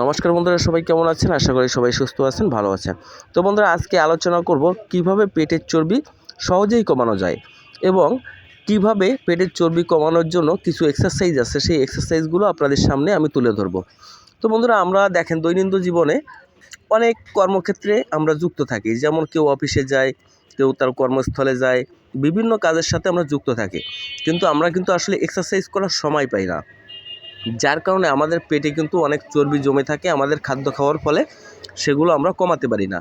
নমস্কার বন্ধুরা, সবাই কেমন আছেন? আশা করি সবাই সুস্থ আছেন, ভালো আছেন। তো বন্ধুরা, আজকে আলোচনা করব কিভাবে পেটের চর্বি সহজেই কমানো যায় এবং কিভাবে পেটের চর্বি কমানোর জন্য কিছু এক্সারসাইজ আছে, সেই এক্সারসাইজগুলো আপনাদের সামনে আমি তুলে ধরব। তো বন্ধুরা, আমরা দেখেন দৈনন্দিন জীবনে অনেক কর্মক্ষেত্রে আমরা যুক্ত থাকি। যেমন কেউ অফিসে যায়, কেউ তার কর্মস্থলে যায়, বিভিন্ন কাজের সাথে আমরা যুক্ত থাকি, কিন্তু আমরা আসলে এক্সারসাইজ করার সময় পাই না। যার কারণে আমাদের পেটে কিন্তু অনেক চর্বি জমে থাকে আমাদের খাদ্য খাওয়ার ফলে, সেগুলো আমরা কমাতে পারি না।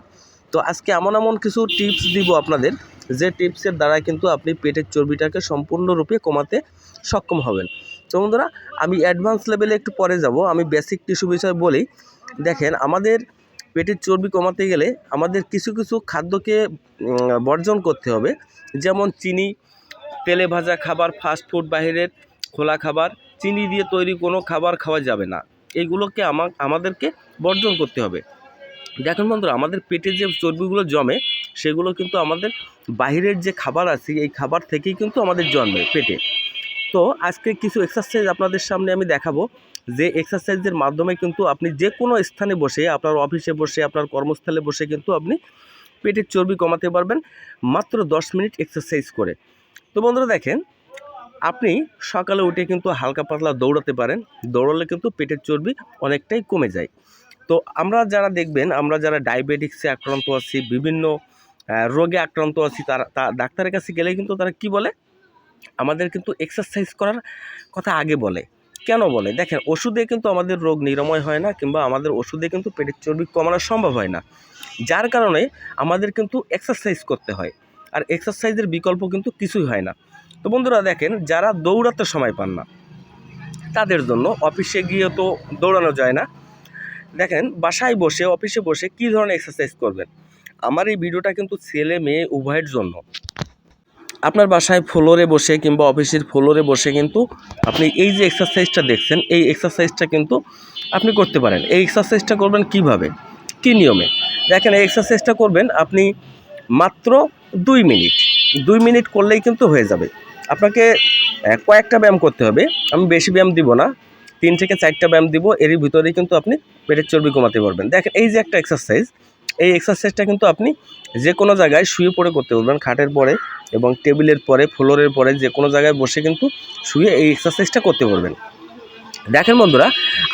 তো আজকে এমন কিছু টিপস দিব আপনাদের, যে টিপসের দ্বারা কিন্তু আপনি পেটের চর্বিটাকে সম্পূর্ণরূপে কমাতে সক্ষম হবেন। তো বন্ধুরা, আমি অ্যাডভান্স লেভেলে একটু পরে যাব, আমি বেসিক কিছু বিষয় বলি। দেখেন, আমাদের পেটের চর্বি কমাতে গেলে আমাদের কিছু খাদ্যকে বর্জন করতে হবে। যেমন চিনি, তেলে ভাজা খাবার, ফাস্টফুড, বাইরের খোলা খাবার, চিনি দিয়ে তৈরি কোনো খাবার খাওয়া যাবে না। এইগুলোকে আমাদেরকে বর্জন করতে হবে। দেখুন বন্ধুরা, আমাদের পেটে যে চর্বিগুলো জমে, সেগুলো কিন্তু আমাদের বাইরের যে খাবার আছে, এই খাবার থেকেই কিন্তু আমাদের জন্মে পেটে। তো আজকে কিছু এক্সারসাইজ আপনাদের সামনে আমি দেখাবো, যে এক্সারসাইজের মাধ্যমে কিন্তু আপনি যে কোনো স্থানে বসে, আপনার অফিসে বসে, আপনার কর্মস্থলে বসে কিন্তু আপনি পেটের চর্বি কমাতে পারবেন মাত্র 10 মিনিট এক্সারসাইজ করে। তো বন্ধুরা দেখেন, আপনি সকালে উঠে কিন্তু হালকা পাতলা দৌড়াতে পারেন। দৌড়ালে কিন্তু পেটের চর্বি অনেকটাই কমে যায়। তো আমরা যারা দেখবেন, আমরা যারা ডায়াবেটিক্সে আক্রান্ত আছি, বিভিন্ন রোগে আক্রান্ত আছি, তারা ডাক্তারের কাছে গেলে কিন্তু তারা কি বলে, আমাদের কিন্তু এক্সারসাইজ করার কথা আগে বলে। কেন বলে? দেখেন, ওষুধে কিন্তু আমাদের রোগ নিরাময় হয় না, কিংবা আমাদের ওষুধে কিন্তু পেটের চর্বি কমানো সম্ভব হয় না। যার কারণে আমাদের কিন্তু এক্সারসাইজ করতে হয়, আর এক্সারসাইজের বিকল্প কিন্তু কিছুই হয় না। তো বন্ধুরা দেখেন, যারা দৌড়াতে সময় পান না, তাদের জন্য অফিসে গিয়ে তো দৌড়ানো যায় না। দেখেন, বাসায় বসে, অফিসে বসে কী ধরনের এক্সারসাইজ করবেন। আমার এই ভিডিওটা কিন্তু ছেলে মেয়ে উভয়ের জন্য। আপনার বাসায় ফ্লোরে বসে কিংবা অফিসের ফ্লোরে বসে কিন্তু আপনি এই যে এক্সারসাইজটা দেখছেন, এই এক্সারসাইজটা কিন্তু আপনি করতে পারেন। এই এক্সারসাইজটা করবেন কিভাবে, কী নিয়মে? দেখেন, এই এক্সারসাইজটা করবেন আপনি মাত্র 2 মিনিট করলেই কিন্তু হয়ে যাবে। আপনাকে কয়েকটা ব্যায়াম করতে হবে, আমি বেশি ব্যায়াম দিব না, 3 থেকে 4টা ব্যায়াম দিব। এরই ভিতরেই কিন্তু আপনি পেটের চর্বি কমাতে পারবেন। দেখেন, এই যে একটা এক্সারসাইজ, এই এক্সারসাইজটা কিন্তু আপনি যে কোনো জায়গায় শুয়ে পড়ে করতে পারবেন, খাটের পরে এবং টেবিলের পরে, ফ্লোরের পরে, যে কোনো জায়গায় বসে কিন্তু শুয়ে এই এক্সারসাইজটা করতে পারবেন। দেখেন বন্ধুরা,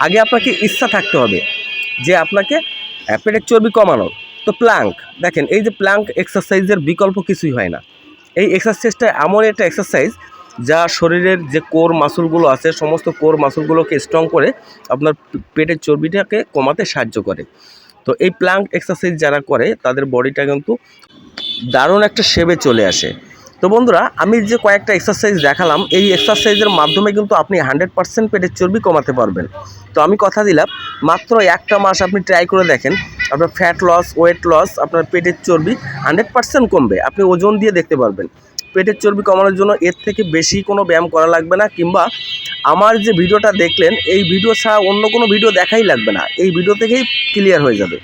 আগে আপনাকে ইচ্ছা থাকতে হবে যে আপনাকে পেটের চর্বি কমানোর। তো প্ল্যাঙ্ক, দেখেন, এই যে প্ল্যাঙ্ক এক্সারসাইজের বিকল্প কিছুই হয় না। এই এক্সারসাইজটা এমন একটা এক্সারসাইজ যা শরীরের যে কোর মাসুলগুলো আছে, সমস্ত কোর মাসুলগুলোকে স্ট্রং করে আপনার পেটের চর্বিটাকে কমাতে সাহায্য করে। তো এই প্ল্যাঙ্ক এক্সারসাইজ যারা করে, তাদের বডিটা কিন্তু দারুণ একটা শেপে চলে আসে। তো বন্ধুরা, আমি যে কয়েকটা এক্সারসাইজ দেখালাম, এই এক্সারসাইজের মাধ্যমে কিন্তু আপনি 100% পেটের চর্বি কমাতে পারবেন। তো আমি কথা দিলাম, মাত্র 1টা মাস আপনি ট্রাই করে দেখেন, আপনার ফ্যাট লস, ওয়েট লস, আপনার পেটের চর্বি 100% কমবে। আপনি ওজন দিয়ে দেখতে পারবেন। পেটের চর্বি কমানোর জন্য এর থেকে বেশি কোনো ব্যায়াম করা লাগবে না, কিংবা আমার যে ভিডিওটা দেখলেন, এই ভিডিও ছাড়া অন্য কোনো ভিডিও দেখাই লাগবে না। এই ভিডিও থেকেই ক্লিয়ার হয়ে যাবে।